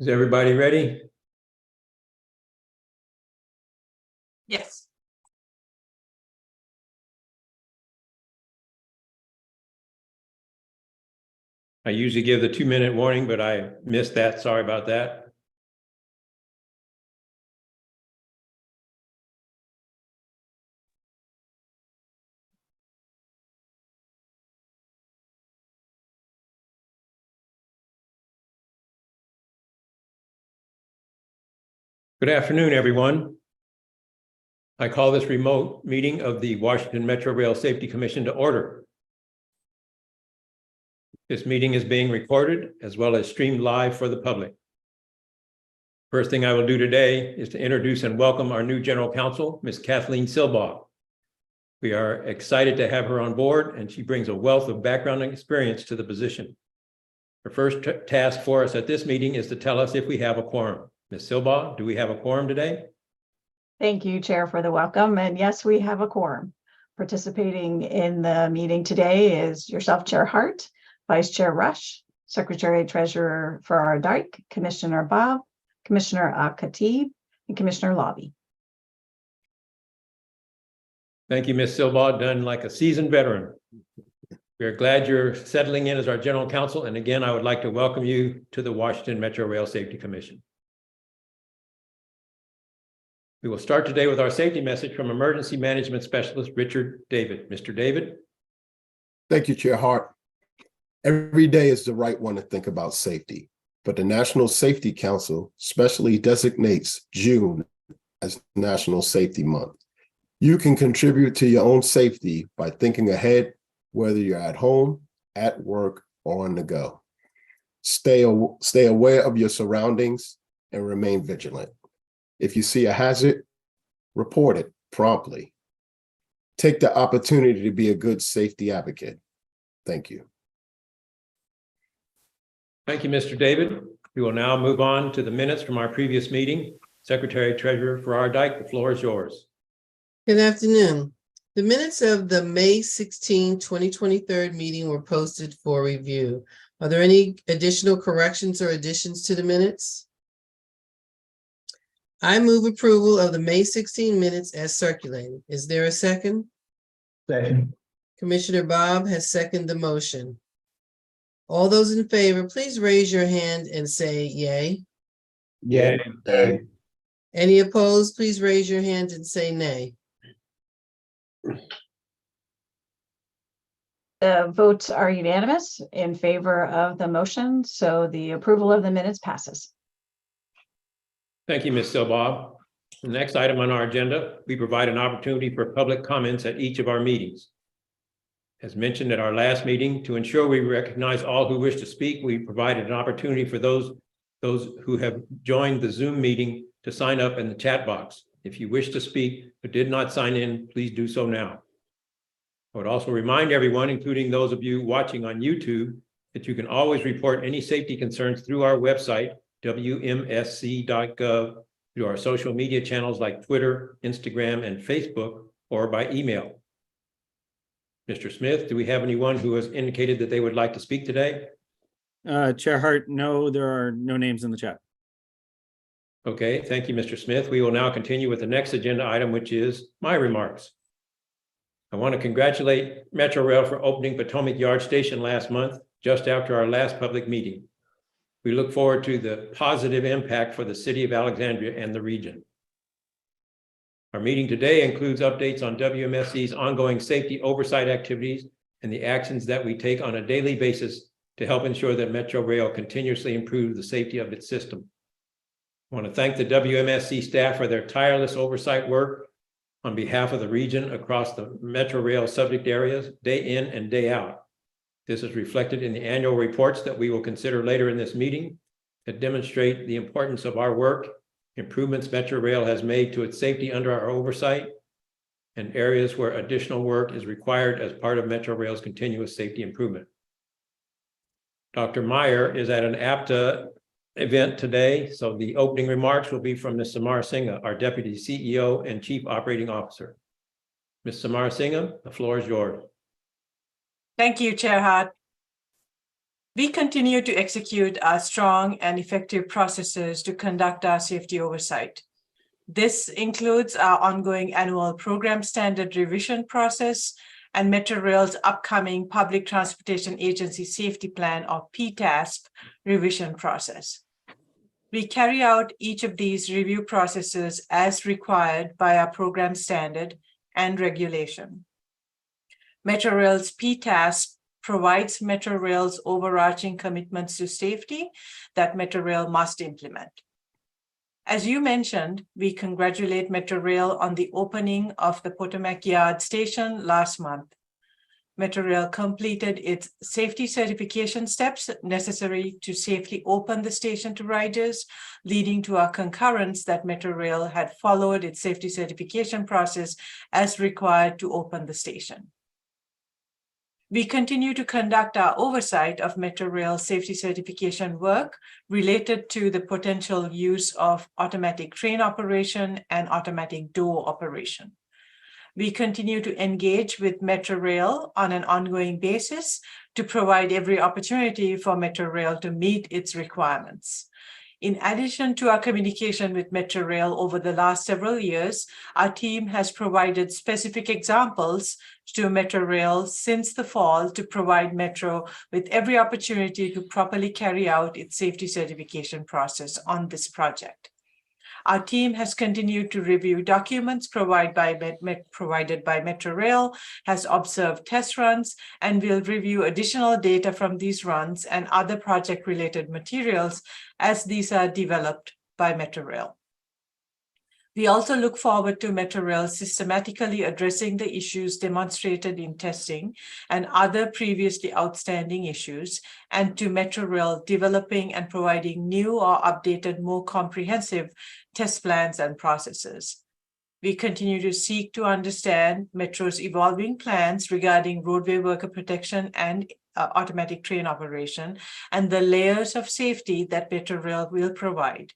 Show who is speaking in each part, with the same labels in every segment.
Speaker 1: Is everybody ready?
Speaker 2: Yes.
Speaker 1: I usually give the 2-minute warning, but I missed that. Sorry about that. Good afternoon, everyone. I call this remote meeting of the Washington Metrorail Safety Commission to order. This meeting is being recorded as well as streamed live for the public. First thing I will do today is to introduce and welcome our new General Counsel, Ms. Kathleen Silbaugh. We are excited to have her on board, and she brings a wealth of background and experience to the position. Her first task for us at this meeting is to tell us if we have a quorum. Ms. Silbaugh, do we have a quorum today?
Speaker 3: Thank you, Chair, for the welcome. And yes, we have a quorum. Participating in the meeting today is yourself, Chair Hart, Vice Chair Rush, Secretary Treasurer Farrar Dyke, Commissioner Bob, Commissioner Khatib, and Commissioner Lobby.
Speaker 1: Thank you, Ms. Silbaugh, done like a seasoned veteran. We are glad you're settling in as our General Counsel. And again, I would like to welcome you to the Washington Metrorail Safety Commission. We will start today with our safety message from Emergency Management Specialist Richard David. Mr. David.
Speaker 4: Thank you, Chair Hart. Every day is the right one to think about safety, but the National Safety Council specially designates June as National Safety Month. You can contribute to your own safety by thinking ahead, whether you're at home, at work, or on the go. Stay aware of your surroundings and remain vigilant. If you see a hazard, report it promptly. Take the opportunity to be a good safety advocate. Thank you.
Speaker 1: Thank you, Mr. David. We will now move on to the minutes from our previous meeting. Secretary Treasurer Farrar Dyke, the floor is yours.
Speaker 5: Good afternoon. The minutes of the May 16, 2023 meeting were posted for review. Are there any additional corrections or additions to the minutes? I move approval of the May 16 minutes as circulated. Is there a second?
Speaker 6: Second.
Speaker 5: Commissioner Bob has seconded the motion. All those in favor, please raise your hand and say yay.
Speaker 6: Yay.
Speaker 5: Any opposed, please raise your hand and say nay.
Speaker 3: The votes are unanimous in favor of the motion, so the approval of the minutes passes.
Speaker 1: Thank you, Ms. Silbaugh. The next item on our agenda, we provide an opportunity for public comments at each of our meetings. As mentioned at our last meeting, to ensure we recognize all who wish to speak, we provided an opportunity for those who have joined the Zoom meeting to sign up in the chat box. If you wish to speak but did not sign in, please do so now. I would also remind everyone, including those of you watching on YouTube, that you can always report any safety concerns through our website, WMSC.gov, through our social media channels like Twitter, Instagram, and Facebook, or by email. Mr. Smith, do we have anyone who has indicated that they would like to speak today?
Speaker 6: Chair Hart, no, there are no names in the chat.
Speaker 1: Okay, thank you, Mr. Smith. We will now continue with the next agenda item, which is my remarks. I want to congratulate Metrorail for opening Potomac Yard Station last month, just after our last public meeting. We look forward to the positive impact for the city of Alexandria and the region. Our meeting today includes updates on WMSC's ongoing safety oversight activities and the actions that we take on a daily basis to help ensure that Metrorail continuously improves the safety of its system. I want to thank the WMSC staff for their tireless oversight work on behalf of the region across the Metrorail subject areas, day in and day out. This is reflected in the annual reports that we will consider later in this meeting that demonstrate the importance of our work, improvements Metrorail has made to its safety under our oversight, and areas where additional work is required as part of Metrorail's continuous safety improvement. Dr. Meyer is at an APTA event today, so the opening remarks will be from Ms. Samar Singh, our Deputy CEO and Chief Operating Officer. Ms. Samar Singh, the floor is yours.
Speaker 2: Thank you, Chair Hart. We continue to execute our strong and effective processes to conduct our safety oversight. This includes our ongoing annual program standard revision process and Metrorail's upcoming Public Transportation Agency Safety Plan, or PTASP, revision process. We carry out each of these review processes as required by our program standard and regulation. Metrorail's PTASP provides Metrorail's overarching commitments to safety that Metrorail must implement. As you mentioned, we congratulate Metrorail on the opening of the Potomac Yard station last month. Metrorail completed its safety certification steps necessary to safely open the station to riders, leading to our concurrence that Metrorail had followed its safety certification process as required to open the station. We continue to conduct our oversight of Metrorail safety certification work related to the potential use of automatic train operation and automatic door operation. We continue to engage with Metrorail on an ongoing basis to provide every opportunity for Metrorail to meet its requirements. In addition to our communication with Metrorail over the last several years, our team has provided specific examples to Metrorail since the fall to provide Metro with every opportunity to properly carry out its safety certification process on this project. Our team has continued to review documents provided by Metrorail, has observed test runs, and will review additional data from these runs and other project-related materials as these are developed by Metrorail. We also look forward to Metrorail systematically addressing the issues demonstrated in testing and other previously outstanding issues, and to Metrorail developing and providing new or updated, more comprehensive test plans and processes. We continue to seek to understand Metro's evolving plans regarding roadway worker protection and automatic train operation and the layers of safety that Metrorail will provide.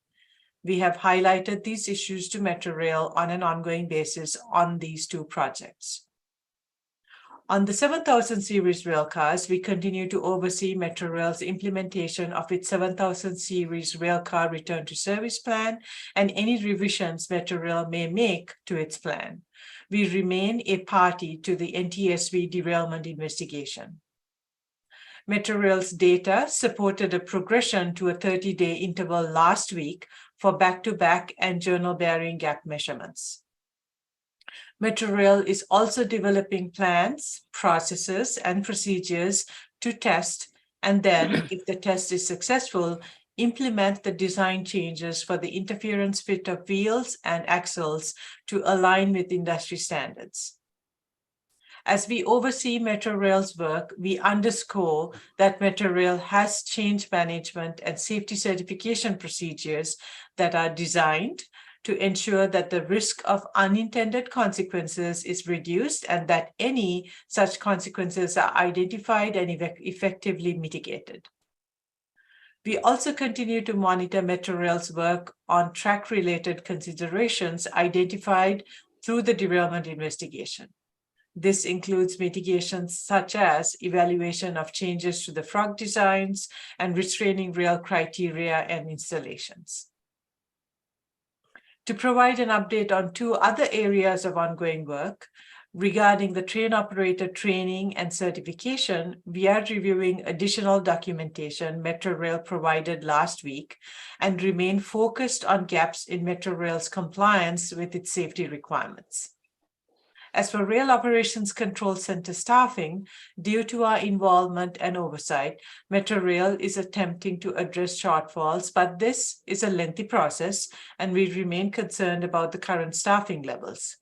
Speaker 2: We have highlighted these issues to Metrorail on an ongoing basis on these two projects. On the 7000 series railcars, we continue to oversee Metrorail's implementation of its 7000 series railcar return to service plan and any revisions Metrorail may make to its plan. We remain a party to the NTSB derailment investigation. Metrorail's data supported a progression to a 30-day interval last week for back-to-back and journal-bearing gap measurements. Metrorail is also developing plans, processes, and procedures to test, and then, if the test is successful, implement the design changes for the interference fit of wheels and axles to align with industry standards. As we oversee Metrorail's work, we underscore that Metrorail has change management and safety certification procedures that are designed to ensure that the risk of unintended consequences is reduced and that any such consequences are identified and effectively mitigated. We also continue to monitor Metrorail's work on track-related considerations identified through the derailment investigation. This includes mitigations such as evaluation of changes to the frog designs and restraining rail criteria and installations. To provide an update on two other areas of ongoing work, regarding the train operator training and certification, we are reviewing additional documentation Metrorail provided last week and remain focused on gaps in Metrorail's compliance with its safety requirements. As for Rail Operations Control Center staffing, due to our involvement and oversight, Metrorail is attempting to address shortfalls, but this is a lengthy process and we remain concerned about the current staffing levels.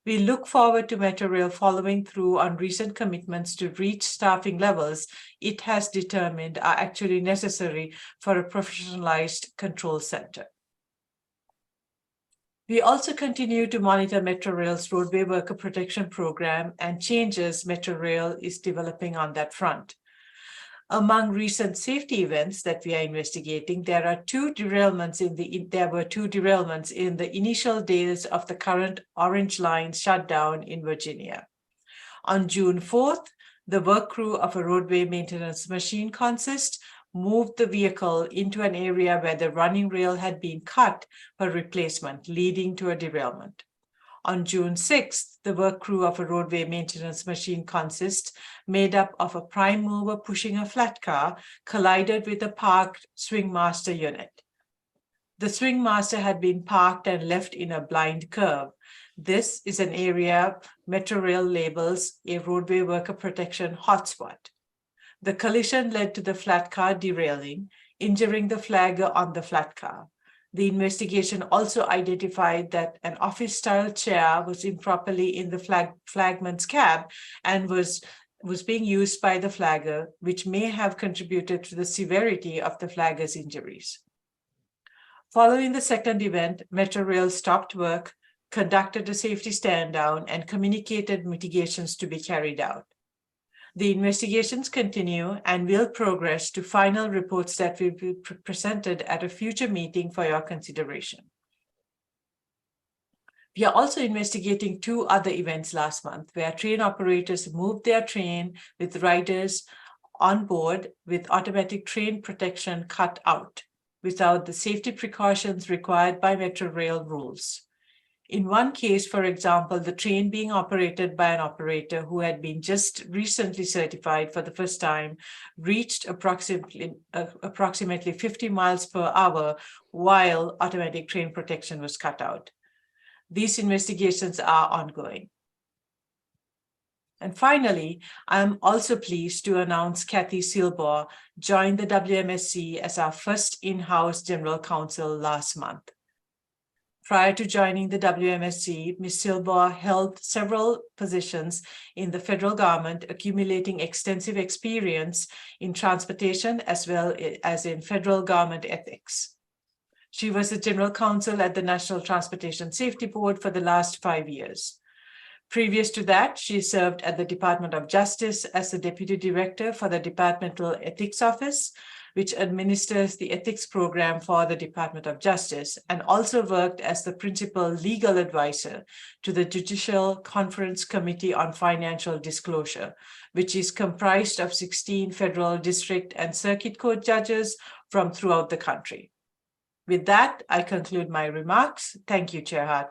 Speaker 2: We look forward to Metrorail following through on recent commitments to reach staffing levels it has determined are actually necessary for a professionalized control center. We also continue to monitor Metrorail's roadway worker protection program and changes Metrorail is developing on that front. Among recent safety events that we are investigating, there were two derailments in the initial days of the current Orange Line shutdown in Virginia. On June 4th, the work crew of a roadway maintenance machine consist moved the vehicle into an area where the running rail had been cut for replacement, leading to a derailment. On June 6th, the work crew of a roadway maintenance machine consist, made up of a prime mover pushing a flat car, collided with a parked swing master unit. The swing master had been parked and left in a blind curve. This is an area Metrorail labels a roadway worker protection hotspot. The collision led to the flat car derailing, injuring the flagger on the flat car. The investigation also identified that an office-style chair was improperly in the flagman's cab and was being used by the flagger, which may have contributed to the severity of the flagger's injuries. Following the second event, Metrorail stopped work, conducted a safety stand-down, and communicated mitigations to be carried out. The investigations continue and will progress to final reports that will be presented at a future meeting for your consideration. We are also investigating two other events last month where train operators moved their train with riders on board with automatic train protection cut out without the safety precautions required by Metrorail rules. In one case, for example, the train being operated by an operator who had been just recently certified for the first time reached approximately 50 miles per hour while automatic train protection was cut out. These investigations are ongoing. And finally, I'm also pleased to announce Kathy Silbaugh joined the WMSC as our first in-house general counsel last month. Prior to joining the WMSC, Ms. Silbaugh held several positions in the federal government, accumulating extensive experience in transportation as well as in federal government ethics. She was the general counsel at the National Transportation Safety Board for the last 5 years. Previous to that, she served at the Department of Justice as the Deputy Director for the Departmental Ethics Office, which administers the ethics program for the Department of Justice, and also worked as the principal legal advisor to the Judicial Conference Committee on Financial Disclosure, which is comprised of 16 federal district and circuit court judges from throughout the country. With that, I conclude my remarks. Thank you, Chair Hart.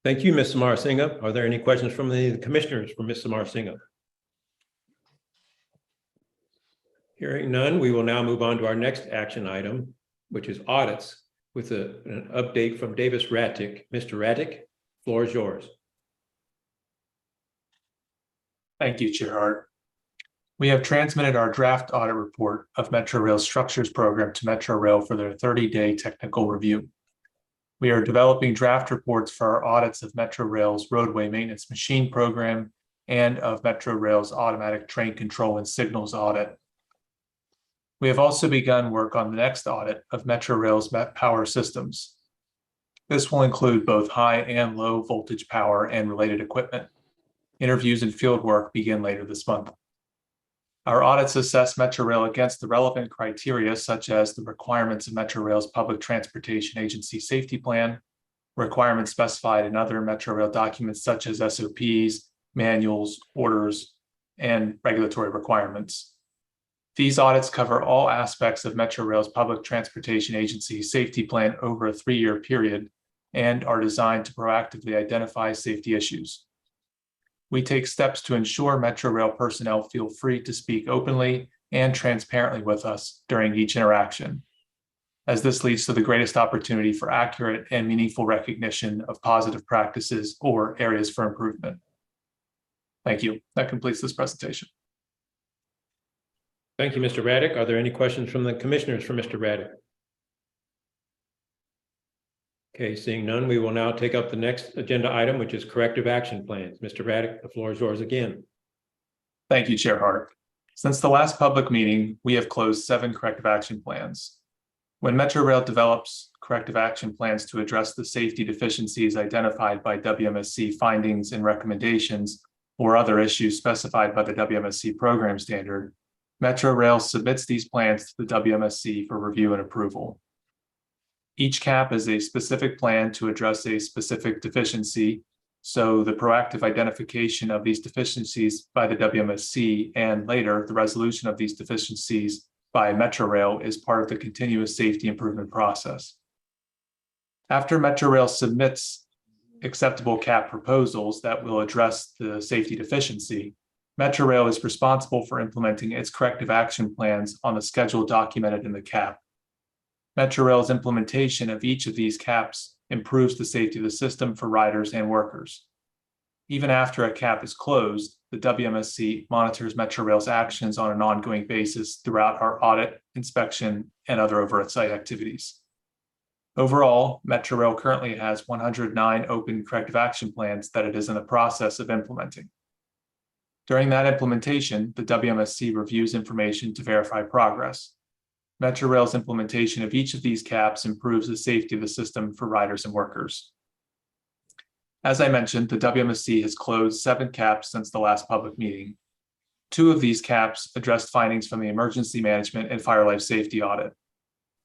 Speaker 1: Thank you, Ms. Samar Singha. Are there any questions from the commissioners for Ms. Samar Singha? Hearing none, we will now move on to our next action item, which is audits, with an update from Davis Rattick. Mr. Rattick, floor is yours.
Speaker 7: Thank you, Chair Hart. We have transmitted our draft audit report of Metrorail's structures program to Metrorail for their 30-day technical review. We are developing draft reports for our audits of Metrorail's roadway maintenance machine program and of Metrorail's automatic train control and signals audit. We have also begun work on the next audit of Metrorail's power systems. This will include both high and low voltage power and related equipment. Interviews and field work begin later this month. Our audits assess Metrorail against the relevant criteria, such as the requirements of Metrorail's Public Transportation Agency Safety Plan, requirements specified in other Metrorail documents such as SOPs, manuals, orders, and regulatory requirements. These audits cover all aspects of Metrorail's Public Transportation Agency Safety Plan over a 3-year period and are designed to proactively identify safety issues. We take steps to ensure Metrorail personnel feel free to speak openly and transparently with us during each interaction, as this leads to the greatest opportunity for accurate and meaningful recognition of positive practices or areas for improvement. Thank you. That completes this presentation.
Speaker 1: Thank you, Mr. Rattick. Are there any questions from the commissioners for Mr. Rattick? Okay, seeing none, we will now take up the next agenda item, which is corrective action plans. Mr. Rattick, the floor is yours again.
Speaker 7: Thank you, Chair Hart. Since the last public meeting, we have closed 7 corrective action plans. When Metrorail develops corrective action plans to address the safety deficiencies identified by WMSC findings and recommendations or other issues specified by the WMSC program standard, Metrorail submits these plans to the WMSC for review and approval. Each CAP is a specific plan to address a specific deficiency, So the proactive identification of these deficiencies by the WMSC and later the resolution of these deficiencies by Metrorail is part of the continuous safety improvement process. After Metrorail submits acceptable CAP proposals that will address the safety deficiency, Metrorail is responsible for implementing its corrective action plans on the schedule documented in the CAP. Metrorail's implementation of each of these CAPs improves the safety of the system for riders and workers. Even after a CAP is closed, the WMSC monitors Metrorail's actions on an ongoing basis throughout our audit, inspection, and other oversight activities. Overall, Metrorail currently has 109 open corrective action plans that it is in the process of implementing. During that implementation, the WMSC reviews information to verify progress. Metrorail's implementation of each of these CAPs improves the safety of the system for riders and workers. As I mentioned, the WMSC has closed 7 CAPs since the last public meeting. 2 of these CAPs addressed findings from the Emergency Management and Fire Life Safety Audit.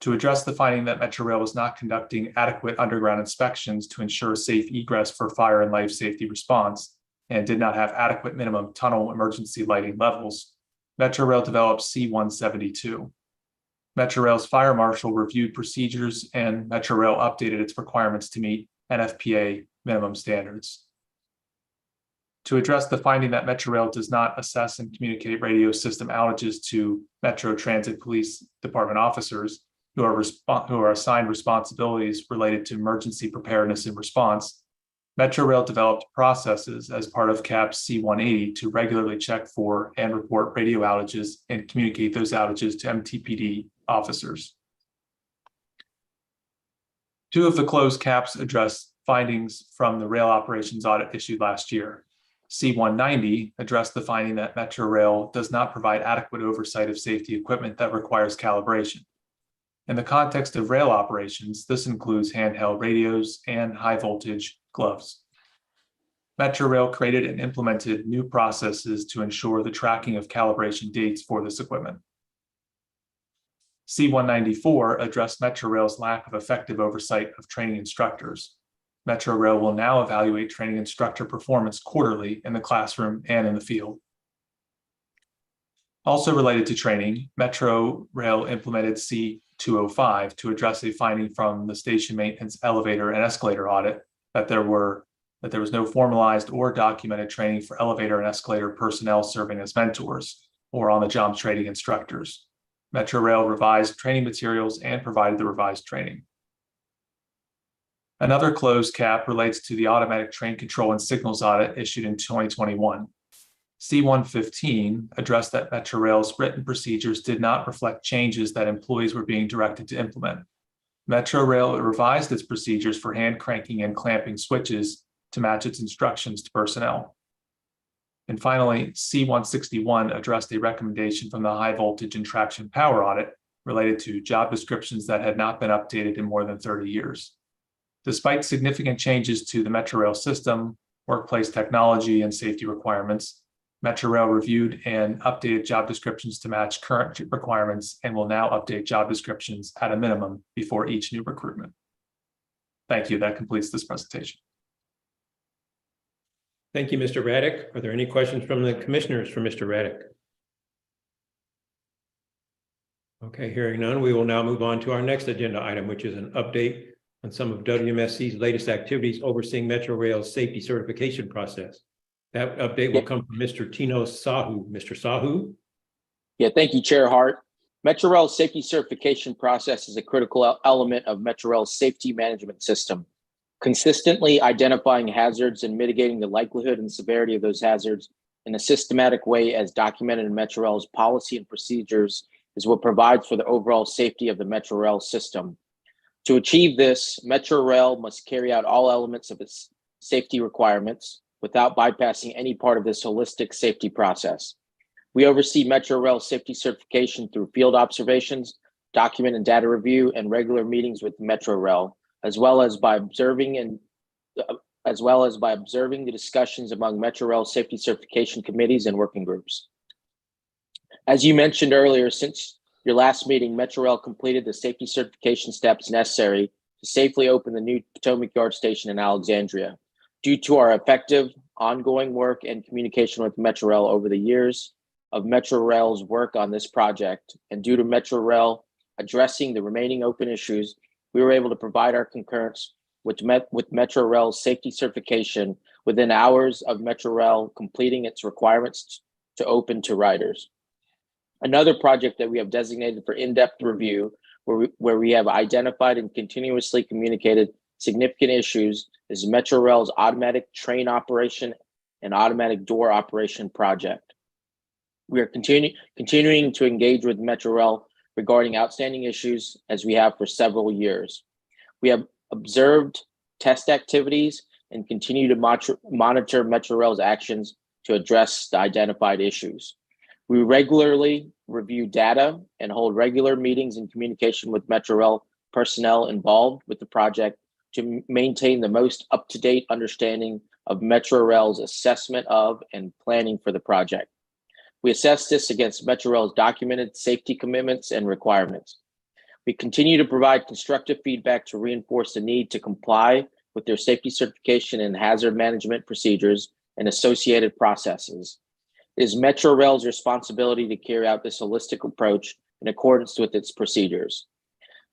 Speaker 7: To address the finding that Metrorail was not conducting adequate underground inspections to ensure safe egress for fire and life safety response, and did not have adequate minimum tunnel emergency lighting levels, Metrorail developed C-172. Metrorail's fire marshal reviewed procedures and Metrorail updated its requirements to meet NFPA minimum standards. To address the finding that Metrorail does not assess and communicate radio system outages to Metro Transit Police Department officers who are assigned responsibilities related to emergency preparedness and response, Metrorail developed processes as part of CAP C-180 to regularly check for and report radio outages and communicate those outages to MTPD officers. 2 of the closed CAPs address findings from the rail operations audit issued last year. C-190 addressed the finding that Metrorail does not provide adequate oversight of safety equipment that requires calibration. In the context of rail operations, this includes handheld radios and high voltage gloves. Metrorail created and implemented new processes to ensure the tracking of calibration dates for this equipment. C-194 addressed Metrorail's lack of effective oversight of training instructors. Metrorail will now evaluate training instructor performance quarterly in the classroom and in the field. Also related to training, Metrorail implemented C-205 to address a finding from the station maintenance elevator and escalator audit that there was no formalized or documented training for elevator and escalator personnel serving as mentors or on-the-job training instructors. Metrorail revised training materials and provided the revised training. Another closed CAP relates to the automatic train control and signals audit issued in 2021. C-115 addressed that Metrorail's written procedures did not reflect changes that employees were being directed to implement. Metrorail revised its procedures for hand cranking and clamping switches to match its instructions to personnel. And finally, C-161 addressed a recommendation from the high voltage and traction power audit related to job descriptions that had not been updated in more than 30 years. Despite significant changes to the Metrorail system, workplace technology, and safety requirements, Metrorail reviewed and updated job descriptions to match current requirements and will now update job descriptions at a minimum before each new recruitment. Thank you. That completes this presentation.
Speaker 1: Thank you, Mr. Raddick. Are there any questions from the commissioners for Mr. Raddick? Okay, hearing none, we will now move on to our next agenda item, which is an update on some of WMSC's latest activities overseeing Metrorail's safety certification process. That update will come from Mr. Tino Sahu. Mr. Sahu?
Speaker 8: Yeah, thank you, Chair Hart. Metrorail's safety certification process is a critical element of Metrorail's safety management system. Consistently identifying hazards and mitigating the likelihood and severity of those hazards in a systematic way as documented in Metrorail's policy and procedures is what provides for the overall safety of the Metrorail system. To achieve this, Metrorail must carry out all elements of its safety requirements without bypassing any part of this holistic safety process. We oversee Metrorail safety certification through field observations, document and data review, and regular meetings with Metrorail, as well as by observing the discussions among Metrorail safety certification committees and working groups. As you mentioned earlier, since your last meeting, Metrorail completed the safety certification steps necessary to safely open the new Potomac Yard Station in Alexandria. Due to our effective ongoing work and communication with Metrorail over the years of Metrorail's work on this project, and due to Metrorail addressing the remaining open issues, we were able to provide our concurrence with Metrorail's safety certification within hours of Metrorail completing its requirements to open to riders. Another project that we have designated for in-depth review, where we have identified and continuously communicated significant issues, is Metrorail's automatic train operation and automatic door operation project. We are continuing to engage with Metrorail regarding outstanding issues, as we have for several years. We have observed test activities and continue to monitor Metrorail's actions to address the identified issues. We regularly review data and hold regular meetings in communication with Metrorail personnel involved with the project to maintain the most up-to-date understanding of Metrorail's assessment of and planning for the project. We assess this against Metrorail's documented safety commitments and requirements. We continue to provide constructive feedback to reinforce the need to comply with their safety certification and hazard management procedures and associated processes. It is Metrorail's responsibility to carry out this holistic approach in accordance with its procedures.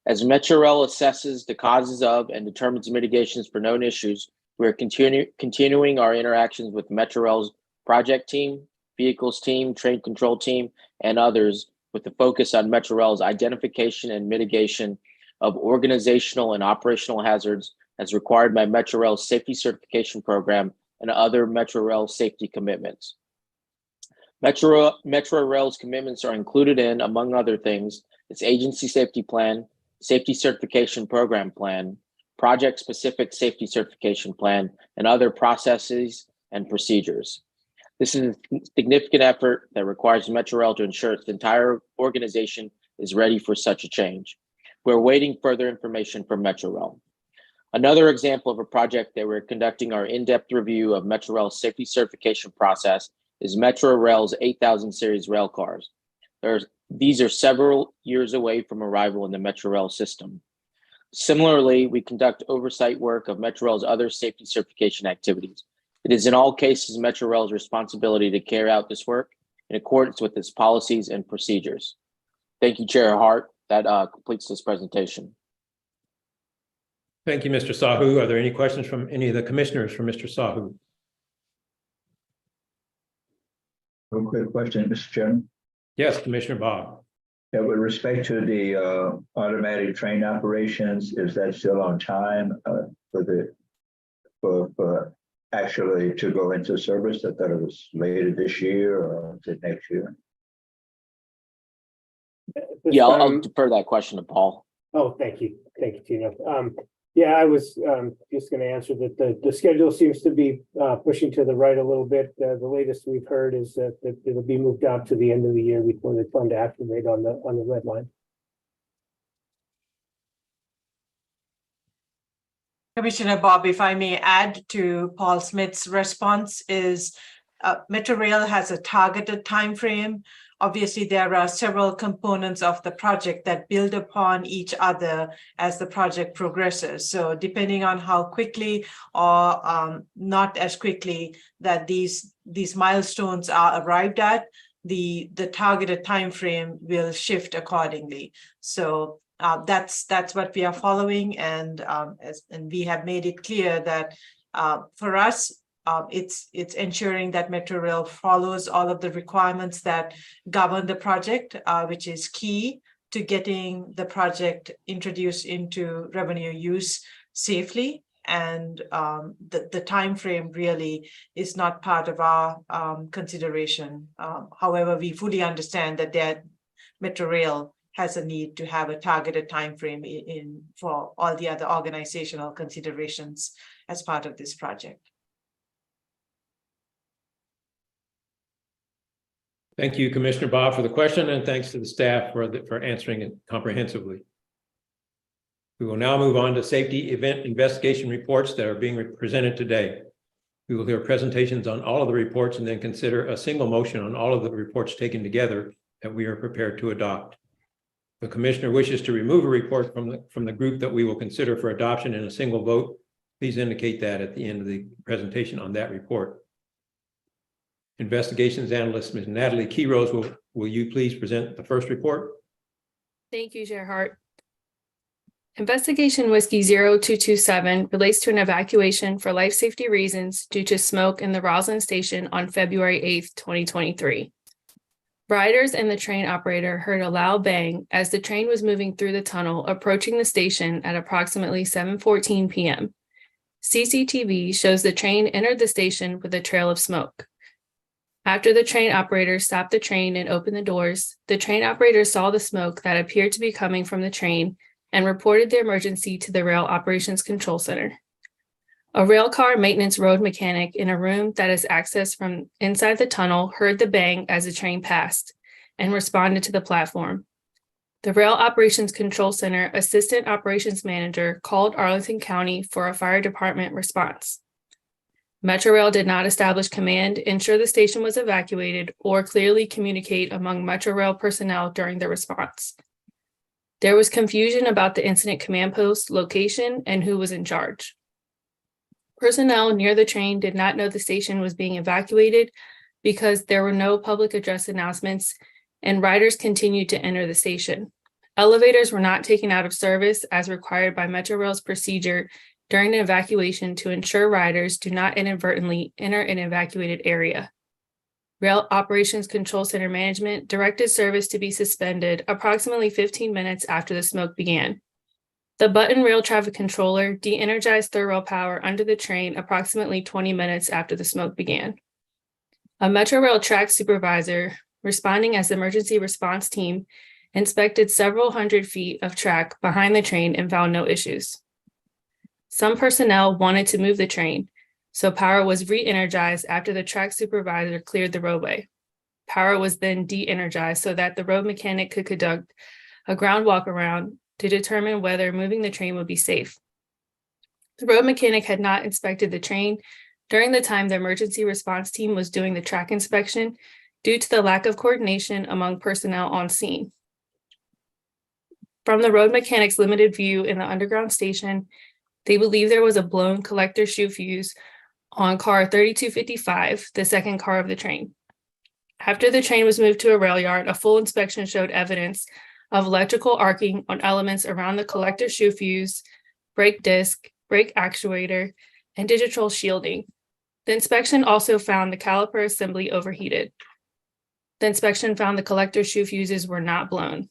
Speaker 8: As Metrorail assesses the causes of and determines mitigations for known issues, we are continuing our interactions with Metrorail's project team, vehicles team, train control team, and others with the focus on Metrorail's identification and mitigation of organizational and operational hazards as required by Metrorail's safety certification program and other Metrorail safety commitments. Metrorail's commitments are included in, among other things, its agency safety plan, safety certification program plan, project-specific safety certification plan, and other processes and procedures. This is a significant effort that requires Metrorail to ensure its entire organization is ready for such a change. We're awaiting further information from Metrorail. Another example of a project that we're conducting our in-depth review of Metrorail's safety certification process is Metrorail's 8000 series rail cars. These are several years away from arrival in the Metrorail system. Similarly, we conduct oversight work of Metrorail's other safety certification activities. It is in all cases Metrorail's responsibility to carry out this work in accordance with its policies and procedures. Thank you, Chair Hart. That completes this presentation.
Speaker 1: Thank you, Mr. Sahu. Are there any questions from any of the commissioners for Mr. Sahu?
Speaker 9: One quick question, Mr. Chairman.
Speaker 1: Yes, Commissioner Bob.
Speaker 9: Yeah, with respect to the automatic train operations, is that still on time for actually to go into service? I thought it was later this year, or is it next year?
Speaker 8: Yeah, I'll defer that question to Paul.
Speaker 10: Oh, thank you, Tina. Yeah, I was just going to answer that the schedule seems to be pushing to the right a little bit. The latest we've heard is that it'll be moved out to the end of the year before they plan to activate on the red line.
Speaker 2: Commissioner Bob, if I may add to Paul Smith's response, is Metrorail has a targeted timeframe. Obviously, there are several components of the project that build upon each other as the project progresses. So depending on how quickly or not as quickly that these milestones are arrived at, the targeted timeframe will shift accordingly. So that's what we are following, and we have made it clear that for us, it's ensuring that Metrorail follows all of the requirements that govern the project, which is key to getting the project introduced into revenue use safely. And the time frame really is not part of our consideration. However, we fully understand that Metrorail has a need to have a targeted time frame for all the other organizational considerations as part of this project.
Speaker 1: Thank you, Commissioner Bob, for the question, and thanks to the staff for answering it comprehensively. We will now move on to safety event investigation reports that are being presented today. We will hear presentations on all of the reports and then consider a single motion on all of the reports taken together that we are prepared to adopt. If the commissioner wishes to remove a report from the group that we will consider for adoption in a single vote, please indicate that at the end of the presentation on that report. Investigations Analyst, Ms. Natalie Keyrose, will you please present the first report?
Speaker 11: Thank you, Chair Hart. Investigation Whiskey 0227 relates to an evacuation for life safety reasons due to smoke in the Rosslyn station on February 8th, 2023. Riders and the train operator heard a loud bang as the train was moving through the tunnel approaching the station at approximately 7:14 p.m. CCTV shows the train entered the station with a trail of smoke. After the train operator stopped the train and opened the doors, the train operator saw the smoke that appeared to be coming from the train and reported the emergency to the Rail Operations Control Center. A rail car maintenance road mechanic in a room that is accessed from inside the tunnel heard the bang as the train passed and responded to the platform. The Rail Operations Control Center Assistant Operations Manager called Arlington County for a fire department response. Metrorail did not establish command, ensure the station was evacuated, or clearly communicate among Metrorail personnel during the response. There was confusion about the incident command post location and who was in charge. Personnel near the train did not know the station was being evacuated because there were no public address announcements and riders continued to enter the station. Elevators were not taken out of service as required by Metrorail's procedure during an evacuation to ensure riders do not inadvertently enter an evacuated area. Rail Operations Control Center Management directed service to be suspended approximately 15 minutes after the smoke began. The Button Rail Traffic Controller de-energized third rail power under the train approximately 20 minutes after the smoke began. A Metrorail track supervisor, responding as the emergency response team, inspected several hundred feet of track behind the train and found no issues. Some personnel wanted to move the train, so power was re-energized after the track supervisor cleared the roadway. Power was then de-energized so that the road mechanic could conduct a ground walk around to determine whether moving the train would be safe. The road mechanic had not inspected the train during the time the emergency response team was doing the track inspection due to the lack of coordination among personnel on scene. From the road mechanic's limited view in the underground station, they believe there was a blown collector shoe fuse on car 3255, the second car of the train. After the train was moved to a rail yard, a full inspection showed evidence of electrical arcing on elements around the collector shoe fuse, brake disc, brake actuator, and digital shielding. The inspection also found the caliper assembly overheated. The inspection found the collector shoe fuses were not blown.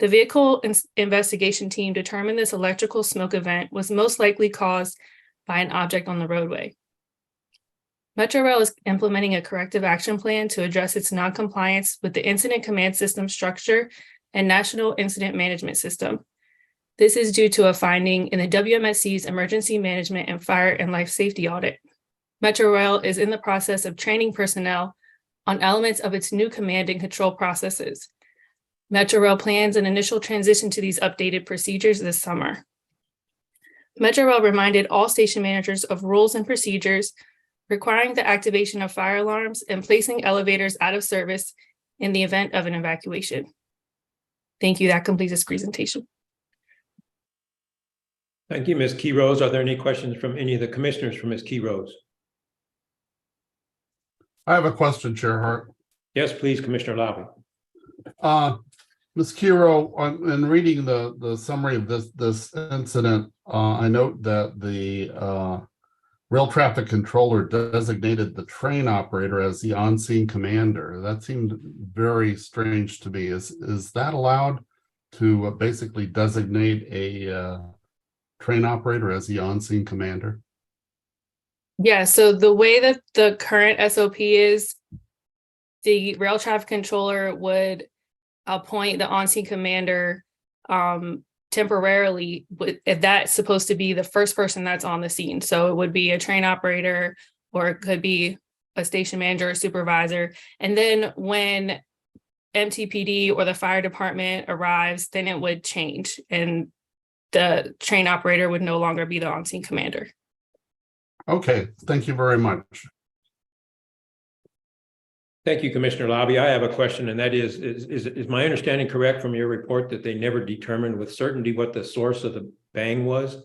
Speaker 11: The vehicle investigation team determined this electrical smoke event was most likely caused by an object on the roadway. Metrorail is implementing a corrective action plan to address its noncompliance with the Incident Command System structure and National Incident Management System. This is due to a finding in the WMSC's Emergency Management and Fire and Life Safety Audit. Metrorail is in the process of training personnel on elements of its new command and control processes. Metrorail plans an initial transition to these updated procedures this summer. Metrorail reminded all station managers of rules and procedures requiring the activation of fire alarms and placing elevators out of service in the event of an evacuation. Thank you. That completes this presentation.
Speaker 1: Thank you, Ms. Keyrose. Are there any questions from any of the commissioners for Ms. Keyrose?
Speaker 12: I have a question, Chair Hart.
Speaker 1: Yes, please, Commissioner Lowry.
Speaker 12: Ms. Kiro, in reading the summary of this incident, I note that the rail traffic controller designated the train operator as the on-scene commander. That seemed very strange to me. Is that allowed to basically designate a train operator as the on-scene commander?
Speaker 11: Yeah, so the way that the current SOP is, the rail traffic controller would appoint the on-scene commander temporarily, if that's supposed to be the first person that's on the scene. So it would be a train operator, or it could be a station manager or supervisor. And then when MTPD or the fire department arrives, then it would change and the train operator would no longer be the on-scene commander.
Speaker 12: Okay, thank you very much.
Speaker 1: Thank you, Commissioner Lobby. I have a question, and that is my understanding correct from your report that they never determined with certainty what the source of the bang was?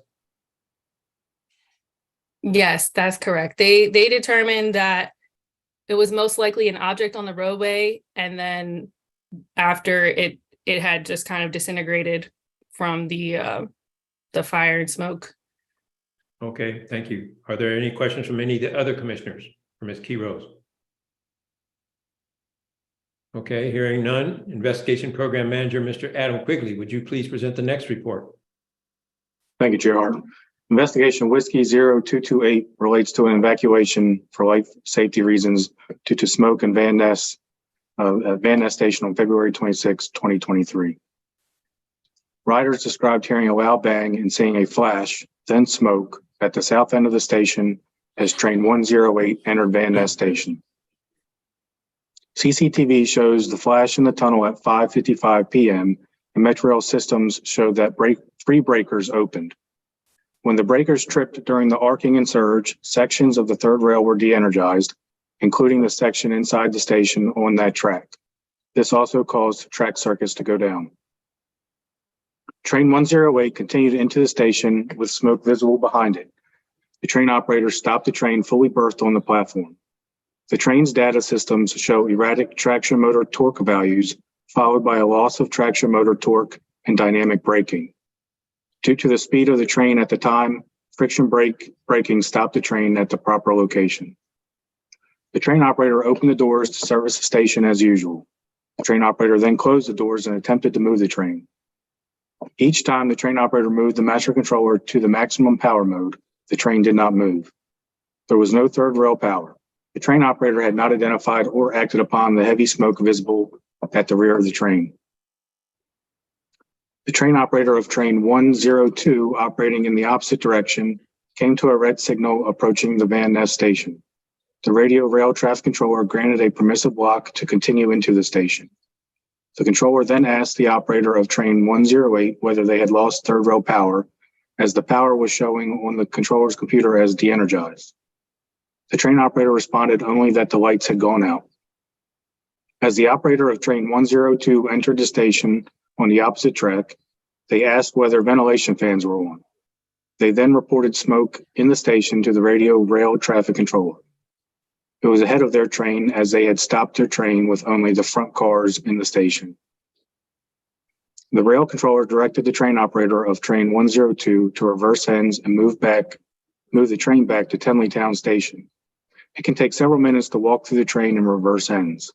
Speaker 11: Yes, that's correct. They determined that it was most likely an object on the roadway, and then after it had just kind of disintegrated from the fire and smoke.
Speaker 1: Okay, thank you. Are there any questions from any of the other commissioners for Ms. Key Rose? Okay, hearing none. Investigation Program Manager, Mr. Adam Quigley, would you please present the next report?
Speaker 13: Thank you, Chair Hart. Investigation Whiskey 0228 relates to an evacuation for life safety reasons due to smoke in Van Ness Station on February 26, 2023. Riders described hearing a loud bang and seeing a flash, then smoke at the south end of the station as train 108 entered Van Ness Station. CCTV shows the flash in the tunnel at 5:55 p.m. and Metrorail systems showed that three breakers opened. When the breakers tripped during the arcing and surge, sections of the third rail were de-energized, including the section inside the station on that track. This also caused track circuits to go down. Train 108 continued into the station with smoke visible behind it. The train operator stopped the train fully berthed on the platform. The train's data systems show erratic traction motor torque values, followed by a loss of traction motor torque and dynamic braking. Due to the speed of the train at the time, friction braking stopped the train at the proper location. The train operator opened the doors to service the station as usual. The train operator then closed the doors and attempted to move the train. Each time the train operator moved the master controller to the maximum power mode, the train did not move. There was no third rail power. The train operator had not identified or acted upon the heavy smoke visible at the rear of the train. The train operator of train 102 operating in the opposite direction came to a red signal approaching the Van Ness station. The radio rail traffic controller granted a permissive block to continue into the station. The controller then asked the operator of train 108 whether they had lost third rail power, as the power was showing on the controller's computer as de-energized. The train operator responded only that the lights had gone out. As the operator of train 102 entered the station on the opposite track, they asked whether ventilation fans were on. They then reported smoke in the station to the radio rail traffic controller. It was ahead of their train as they had stopped their train with only the front cars in the station. The rail controller directed the train operator of train 102 to reverse ends and move the train back to Tenleytown Station. It can take several minutes to walk through the train and reverse ends.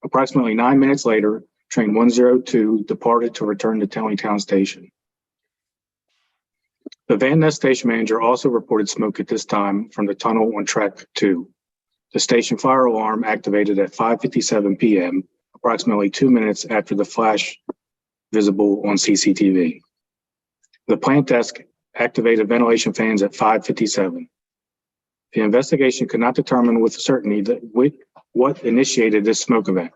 Speaker 13: Approximately 9 minutes later, train 102 departed to return to Tenleytown Station. The Van Ness station manager also reported smoke at this time from the tunnel on track 2. The station fire alarm activated at 5:57 p.m., approximately 2 minutes after the flash visible on CCTV. The plant desk activated ventilation fans at 5:57. The investigation could not determine with certainty what initiated this smoke event.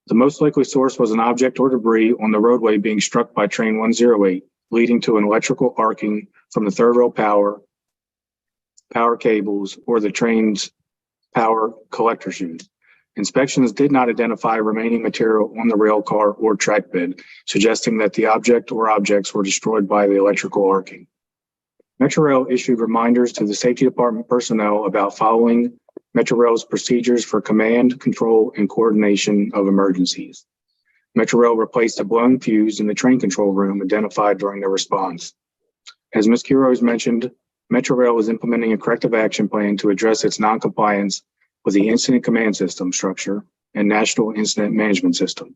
Speaker 13: The most likely source was an object or debris on the roadway being struck by train 108, leading to an electrical arcing from the third rail power cables or the train's power collector chute. Inspections did not identify remaining material on the rail car or track bed, suggesting that the object or objects were destroyed by the electrical arcing. Metrorail issued reminders to the safety department personnel about following Metrorail's procedures for command, control, and coordination of emergencies. Metrorail replaced a blown fuse in the train control room identified during the response. As Ms. Quiroz mentioned, Metrorail is implementing a corrective action plan to address its noncompliance with the Incident Command System structure and National Incident Management System.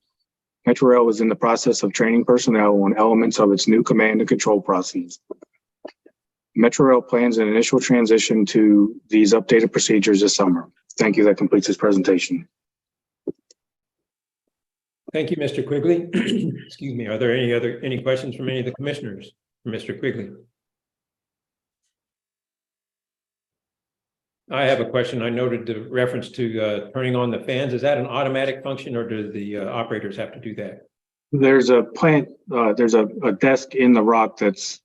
Speaker 13: Metrorail is in the process of training personnel on elements of its new command and control processes. Metrorail plans an initial transition to these updated procedures this summer. Thank you. That completes this presentation.
Speaker 1: Thank you, Mr. Quigley. Excuse me. Are there any questions from any of the commissioners for Mr. Quigley? I have a question. I noted the reference to turning on the fans. Is that an automatic function, or do the operators have to do that?
Speaker 13: There's a there's a desk in the rock that's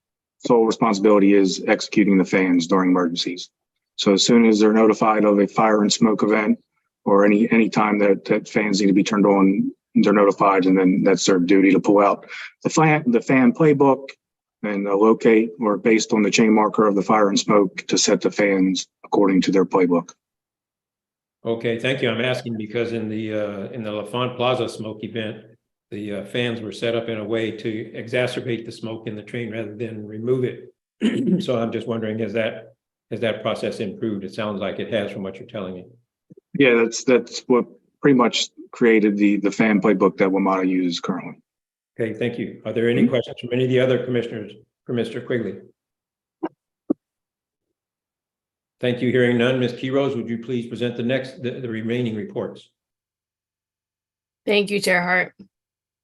Speaker 13: sole responsibility is executing the fans during emergencies. So as soon as they're notified of a fire and smoke event or any time that fans need to be turned on, they're notified, and then that's their duty to pull out the fan playbook, and locate or based on the chain marker of the fire and smoke to set the fans according to their playbook.
Speaker 1: Okay, thank you. I'm asking because in the LaFont Plaza smoke event, the fans were set up in a way to exacerbate the smoke in the train rather than remove it. So I'm just wondering, has that process improved? It sounds like it has from what you're telling me.
Speaker 13: Yeah, that's what pretty much created the fan playbook that WMATA uses currently.
Speaker 1: Okay, thank you. Are there any questions from any of the other commissioners for Mr. Quigley? Thank you. Hearing none, Ms. Quiroz, would you please present the remaining reports?
Speaker 11: Thank you, Chair Hart.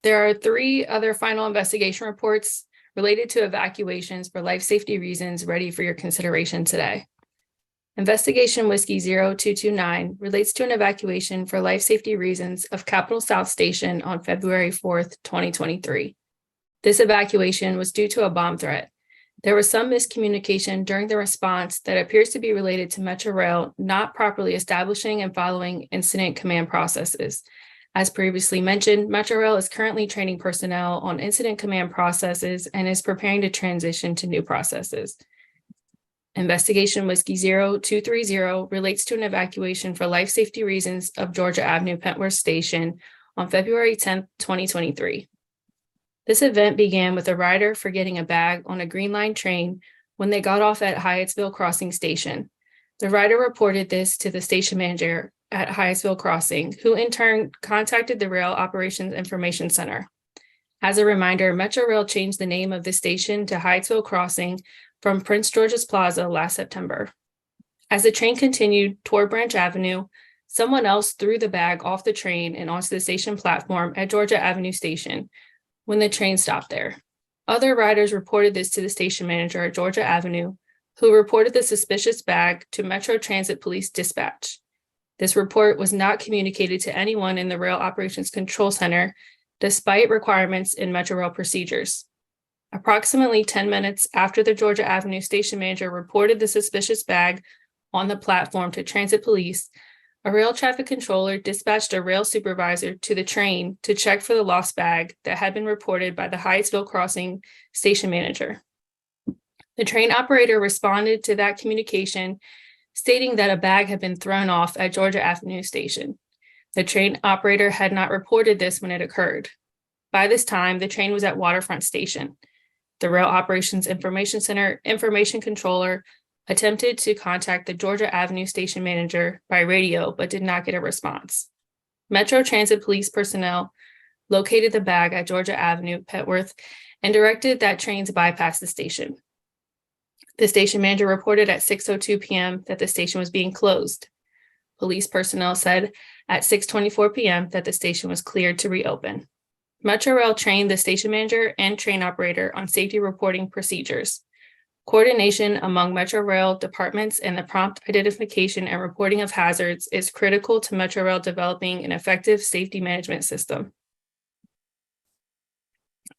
Speaker 11: There are 3 other final investigation reports related to evacuations for life safety reasons ready for your consideration today. Investigation Whiskey 0229 relates to an evacuation for life safety reasons of Capitol South Station on February 4th, 2023. This evacuation was due to a bomb threat. There was some miscommunication during the response that appears to be related to Metrorail not properly establishing and following incident command processes. As previously mentioned, Metrorail is currently training personnel on incident command processes and is preparing to transition to new processes. Investigation Whiskey 0230 relates to an evacuation for life safety reasons of Georgia Ave-Petworth Station on February 10th, 2023. This event began with a rider forgetting a bag on a Green Line train when they got off at Hyattsville Crossing Station. The rider reported this to the station manager at Hyattsville Crossing, who in turn contacted the Rail Operations Information Center. As a reminder, Metrorail changed the name of the station to Hyattsville Crossing from Prince George's Plaza last September. As the train continued toward Branch Avenue, someone else threw the bag off the train and onto the station platform at Georgia Avenue Station when the train stopped there. Other riders reported this to the station manager at Georgia Avenue, who reported the suspicious bag to Metro Transit Police Dispatch. This report was not communicated to anyone in the Rail Operations Control Center, despite requirements in Metrorail procedures. Approximately 10 minutes after the Georgia Avenue station manager reported the suspicious bag on the platform to Transit Police, a rail traffic controller dispatched a rail supervisor to the train to check for the lost bag that had been reported by the Hyattsville Crossing station manager. The train operator responded to that communication, stating that a bag had been thrown off at Georgia Avenue Station. The train operator had not reported this when it occurred. By this time, the train was at Waterfront Station. The Rail Operations Information Center information controller attempted to contact the Georgia Avenue station manager by radio, but did not get a response. Metro Transit Police personnel located the bag at Georgia Avenue, Petworth, and directed that trains bypass the station. The station manager reported at 6:02 p.m. that the station was being closed. Police personnel said at 6:24 p.m. that the station was cleared to reopen. Metrorail trained the station manager and train operator on safety reporting procedures. Coordination among Metrorail departments and the prompt identification and reporting of hazards is critical to Metrorail developing an effective safety management system.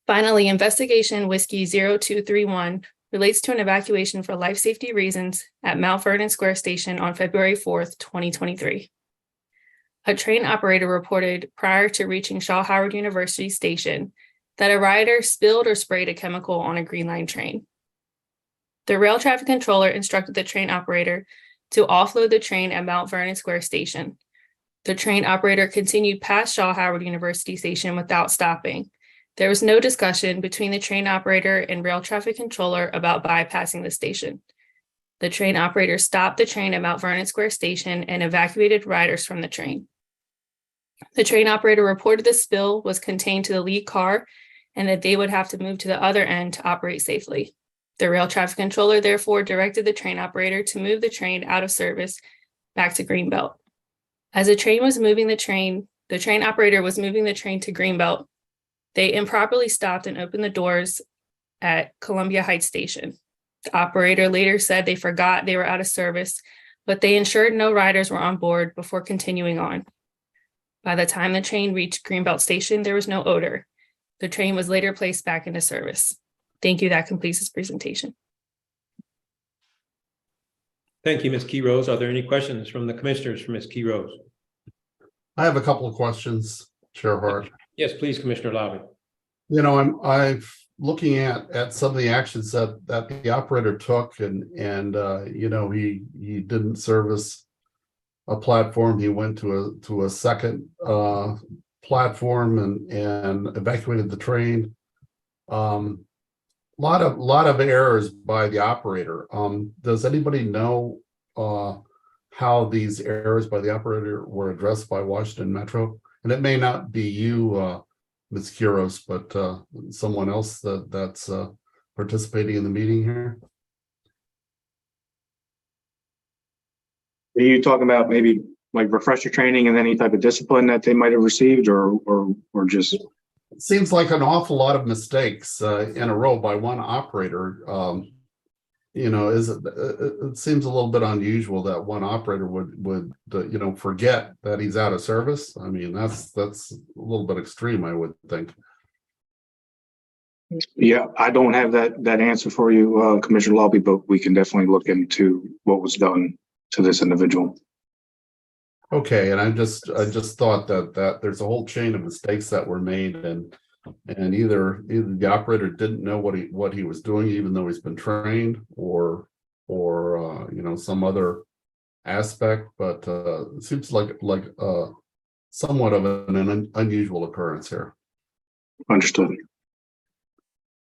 Speaker 11: Finally, investigation Whiskey 0231 relates to an evacuation for life safety reasons at Mount Vernon Square Station on February 4th, 2023. A train operator reported prior to reaching Shaw Howard University Station that a rider spilled or sprayed a chemical on a Green Line train. The rail traffic controller instructed the train operator to offload the train at Mount Vernon Square Station. The train operator continued past Shaw Howard University Station without stopping. There was no discussion between the train operator and rail traffic controller about bypassing the station. The train operator stopped the train at Mount Vernon Square Station and evacuated riders from the train. The train operator reported the spill was contained to the lead car and that they would have to move to the other end to operate safely. The rail traffic controller therefore directed the train operator to move the train out of service back to Greenbelt. As the train operator was moving the train to Greenbelt, they improperly stopped and opened the doors at Columbia Heights Station. The operator later said they forgot they were out of service, but they ensured no riders were on board before continuing on. By the time the train reached Greenbelt Station, there was no odor. The train was later placed back into service. Thank you. That completes this presentation.
Speaker 1: Thank you, Ms. Quiroz. Are there any questions from the commissioners for Ms. Quiroz?
Speaker 12: I have a couple of questions, Chair Hart.
Speaker 1: Yes, please, Commissioner Lobby.
Speaker 12: You know, I've looking at some of the actions that the operator took, and you know, he didn't service a platform. He went to a second platform and evacuated the train. Lot of errors by the operator. Does anybody know how these errors by the operator were addressed by Washington Metro? And it may not be you, Ms. Quiros, but someone else that's participating in the meeting here.
Speaker 13: Are you talking about maybe like refresher training and any type of discipline that they might have received, or just?
Speaker 12: It seems like an awful lot of mistakes in a row by one operator. You know, it seems a little bit unusual that one operator would you know, forget that he's out of service. I mean, that's a little bit extreme, I would think.
Speaker 13: Yeah, I don't have that answer for you, Commissioner Lobby, but we can definitely look into what was done to this individual.
Speaker 12: Okay, and I just thought that there's a whole chain of mistakes that were made, and either the operator didn't know what he was doing, even though he's been trained, or you know, some other aspect. But it seems like somewhat of an unusual occurrence here.
Speaker 13: Understood.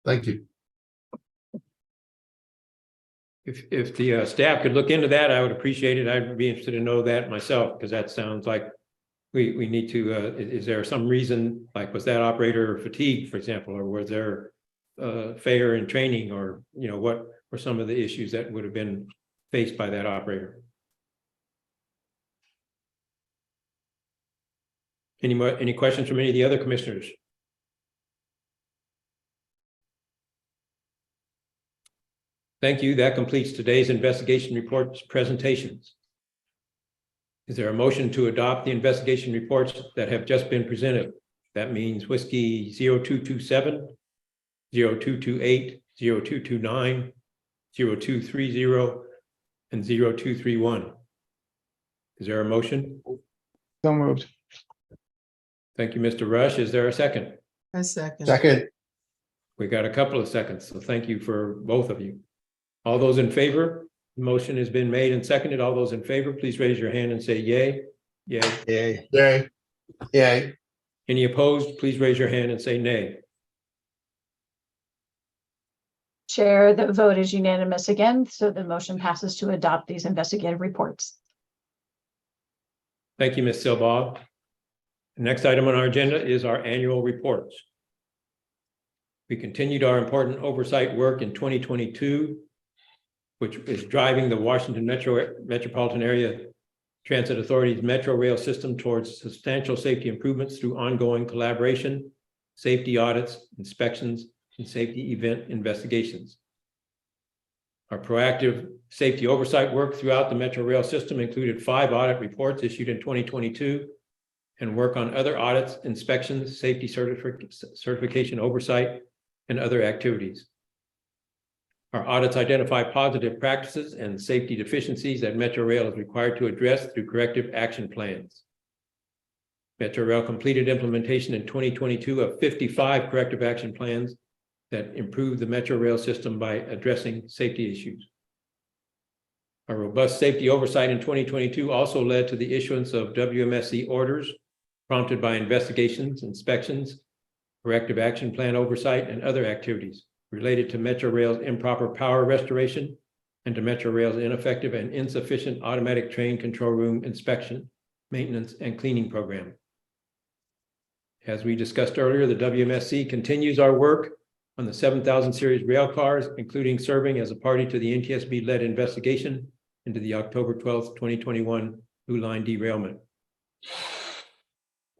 Speaker 12: Thank you.
Speaker 1: If the staff could look into that, I would appreciate it. I'd be interested to know that myself, because that sounds like we need to, is there some reason, like was that operator fatigued, for example, or was there failure in training, or, you know, what were some of the issues that would have been faced by that operator? Any questions from any of the other commissioners? Thank you. That completes today's investigation reports presentations. Is there a motion to adopt the investigation reports that have just been presented? That means whiskey 0227, 0228, 0229, 0230, and 0231. Is there a motion?
Speaker 14: So moved.
Speaker 1: Thank you, Mr. Rush. Is there a second?
Speaker 5: A second.
Speaker 14: Second.
Speaker 1: We got a couple of seconds, so thank you for both of you. All those in favor? The motion has been made and seconded. All those in favor, please raise your hand and say yay. Yay.
Speaker 14: Yay.
Speaker 12: Yay.
Speaker 14: Yay.
Speaker 1: Any opposed? Please raise your hand and say nay.
Speaker 3: Chair, the vote is unanimous again, so the motion passes to adopt these investigative reports.
Speaker 1: Thank you, Ms. Silbaugh. The next item on our agenda is our annual reports. We continued our important oversight work in 2022, which is driving the Washington Metropolitan Area Transit Authority's Metrorail system towards substantial safety improvements through ongoing collaboration, safety audits, inspections, and safety event investigations. Our proactive safety oversight work throughout the Metrorail system included 5 audit reports issued in 2022 and work on other audits, inspections, safety certification oversight, and other activities. Our audits identify positive practices and safety deficiencies that Metrorail is required to address through corrective action plans. Metrorail completed implementation in 2022 of 55 corrective action plans that improve the Metrorail system by addressing safety issues. Our robust safety oversight in 2022 also led to the issuance of WMSC orders prompted by investigations, inspections, corrective action plan oversight, and other activities related to Metrorail's improper power restoration and to Metrorail's ineffective and insufficient automatic train control room inspection, maintenance, and cleaning program. As we discussed earlier, the WMSC continues our work on the 7000 series rail cars, including serving as a party to the NTSB-led investigation into the October 12th, 2021 Blue Line derailment.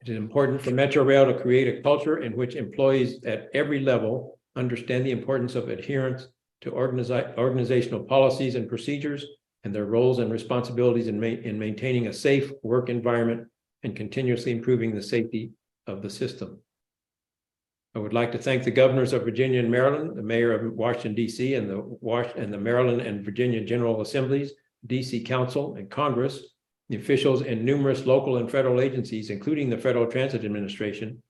Speaker 1: It is important for Metrorail to create a culture in which employees at every level understand the importance of adherence to organizational policies and procedures and their roles and responsibilities in maintaining a safe work environment and continuously improving the safety of the system. I would like to thank the governors of Virginia and Maryland, the mayor of Washington, D.C., and the Maryland and Virginia General Assemblies, D.C. Council, and Congress, the officials in numerous local and federal agencies, including the Federal Transit Administration,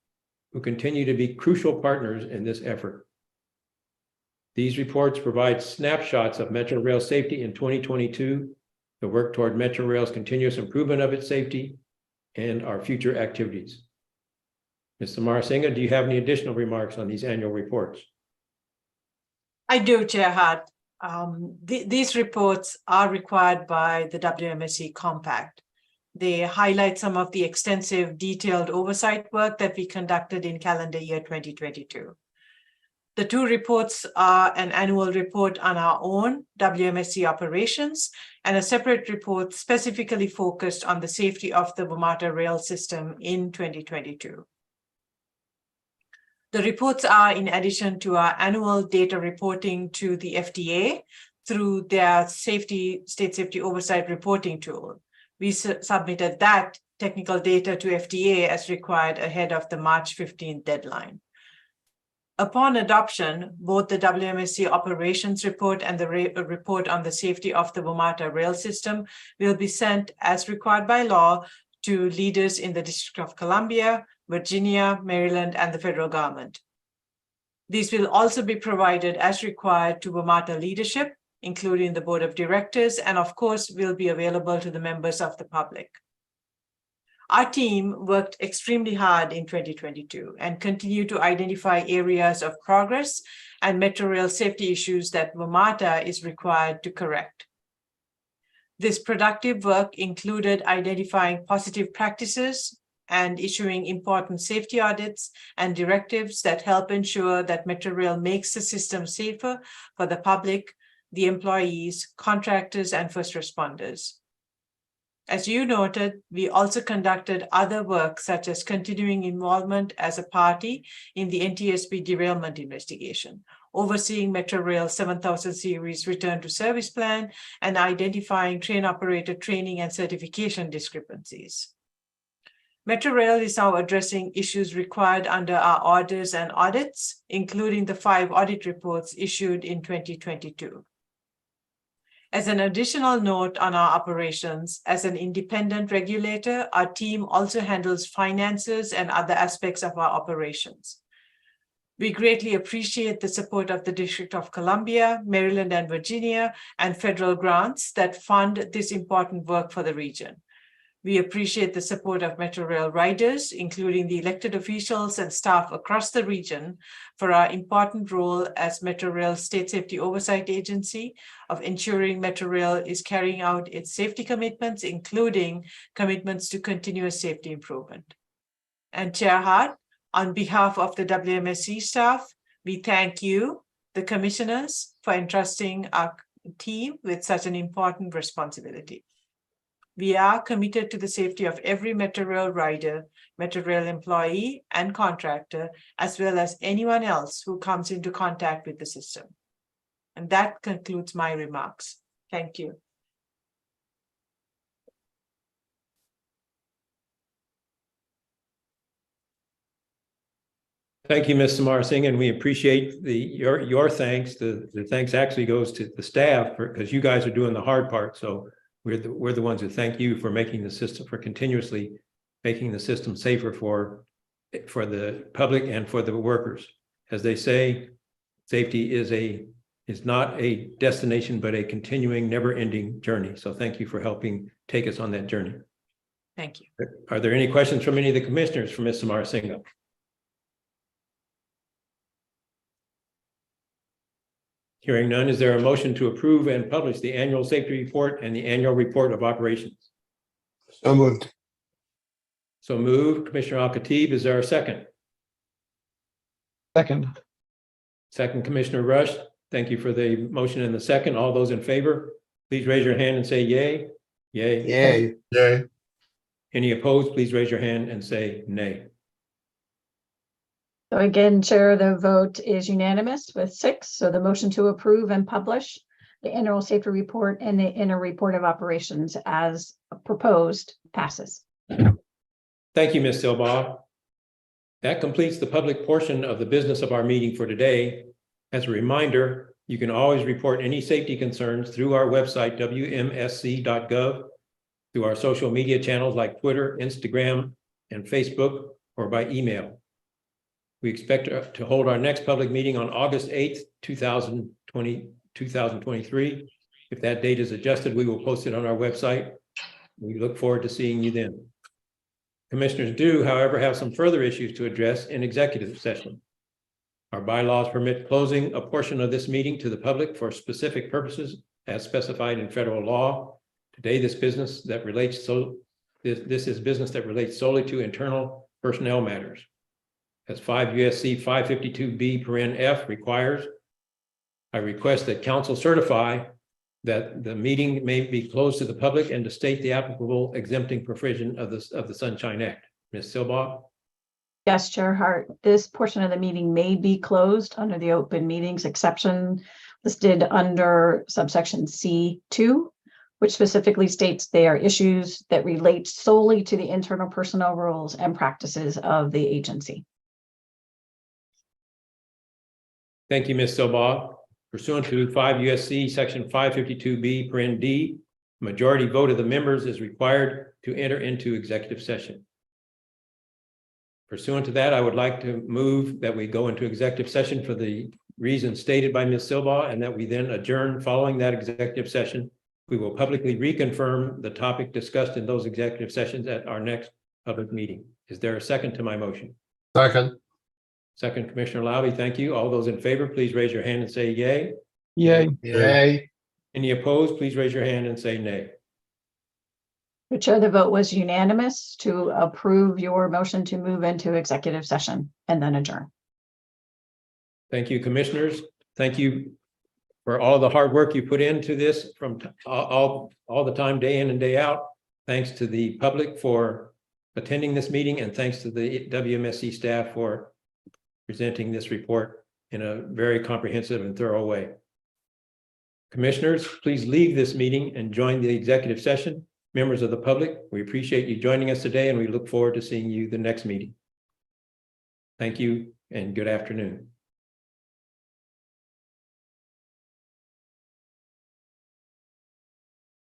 Speaker 1: who continue to be crucial partners in this effort. These reports provide snapshots of Metrorail safety in 2022 to work toward Metrorail's continuous improvement of its safety and our future activities. Ms. Samarasinha, do you have any additional remarks on these annual reports?
Speaker 2: I do, Chair Hart. These reports are required by the WMSC Compact. They highlight some of the extensive detailed oversight work that we conducted in calendar year 2022. The two reports are an annual report on our own WMSC operations and a separate report specifically focused on the safety of the WMATA rail system in 2022. The reports are in addition to our annual data reporting to the FDA through their state safety oversight reporting tool. We submitted that technical data to FDA as required ahead of the March 15th deadline. Upon adoption, both the WMSC operations report and the report on the safety of the WMATA rail system will be sent as required by law to leaders in the District of Columbia, Virginia, Maryland, and the federal government. These will also be provided as required to WMATA leadership, including the board of directors, and of course will be available to the members of the public. Our team worked extremely hard in 2022 and continue to identify areas of progress and Metrorail safety issues that WMATA is required to correct. This productive work included identifying positive practices and issuing important safety audits and directives that help ensure that Metrorail makes the system safer for the public, the employees, contractors, and first responders. As you noted, we also conducted other work such as continuing involvement as a party in the NTSB derailment investigation, overseeing Metrorail 7000 series return to service plan, and identifying train operator training and certification discrepancies. Metrorail is now addressing issues required under our orders and audits, including the 5 audit reports issued in 2022. As an additional note on our operations, as an independent regulator, our team also handles finances and other aspects of our operations. We greatly appreciate the support of the District of Columbia, Maryland, and Virginia, and federal grants that fund this important work for the region. We appreciate the support of Metrorail riders, including the elected officials and staff across the region, for our important role as Metrorail State Safety Oversight Agency of ensuring Metrorail is carrying out its safety commitments, including commitments to continuous safety improvement. And Chair Hart, on behalf of the WMSC staff, we thank you, the commissioners, for entrusting our team with such an important responsibility. We are committed to the safety of every Metrorail rider, Metrorail employee, and contractor, as well as anyone else who comes into contact with the system. And that concludes my remarks. Thank you.
Speaker 1: Thank you, Ms. Samarasinha, and we appreciate your thanks. The thanks actually goes to the staff because you guys are doing the hard part. So we're the ones who thank you for making the system, for continuously making the system safer for the public and for the workers. As they say, safety is not a destination, but a continuing, never-ending journey. So thank you for helping take us on that journey.
Speaker 2: Thank you.
Speaker 1: Are there any questions from any of the commissioners for Ms. Samarasinha? Hearing none, is there a motion to approve and publish the annual safety report and the annual report of operations?
Speaker 14: So moved.
Speaker 1: So moved. Commissioner Al-Khatib, is there a second?
Speaker 14: Second.
Speaker 1: Second, Commissioner Rush. Thank you for the motion and the second. All those in favor, please raise your hand and say yay. Yay.
Speaker 14: Yay. Yay.
Speaker 1: Any opposed, please raise your hand and say nay.
Speaker 3: So again, Chair, the vote is unanimous with 6. So the motion to approve and publish the annual safety report and the annual report of operations as proposed passes.
Speaker 1: Thank you, Ms. Silbaugh. That completes the public portion of the business of our meeting for today. As a reminder, you can always report any safety concerns through our website, wmsc.gov, through our social media channels like Twitter, Instagram, and Facebook, or by email. We expect to hold our next public meeting on August 8th, 2023. If that date is adjusted, we will post it on our website. We look forward to seeing you then. Commissioners do, however, have some further issues to address in executive session. Our bylaws permit closing a portion of this meeting to the public for specific purposes as specified in federal law. Today, this is business that relates solely to internal personnel matters. As 5 USC 552B(f) requires, I request that council certify that the meeting may be closed to the public and to state the applicable exempting provision of the Sunshine Act. Ms. Silbaugh?
Speaker 3: Yes, Chair Hart, this portion of the meeting may be closed under the open meetings exception listed under subsection C2, which specifically states they are issues that relate solely to the internal personnel rules and practices of the agency.
Speaker 1: Thank you, Ms. Silbaugh. Pursuant to 5 USC section 552B(d), majority vote of the members is required to enter into executive session. Pursuant to that, I would like to move that we go into executive session for the reasons stated by Ms. Silbaugh, and that we then adjourn following that executive session. We will publicly reconfirm the topic discussed in those executive sessions at our next public meeting. Is there a second to my motion?
Speaker 12: Second.
Speaker 1: Second, Commissioner Lowry, thank you. All those in favor, please raise your hand and say yay.
Speaker 14: Yay.
Speaker 12: Yay.
Speaker 1: Any opposed, please raise your hand and say nay.
Speaker 3: Chair, the vote was unanimous to approve your motion to move into executive session and then adjourn.
Speaker 1: Thank you, commissioners. Thank you for all the hard work you put into this from all the time, day in and day out. Thanks to the public for attending this meeting, and thanks to the WMSC staff for presenting this report in a very comprehensive and thorough way. Commissioners, please leave this meeting and join the executive session. Members of the public, we appreciate you joining us today, and we look forward to seeing you the next meeting. Thank you and good afternoon.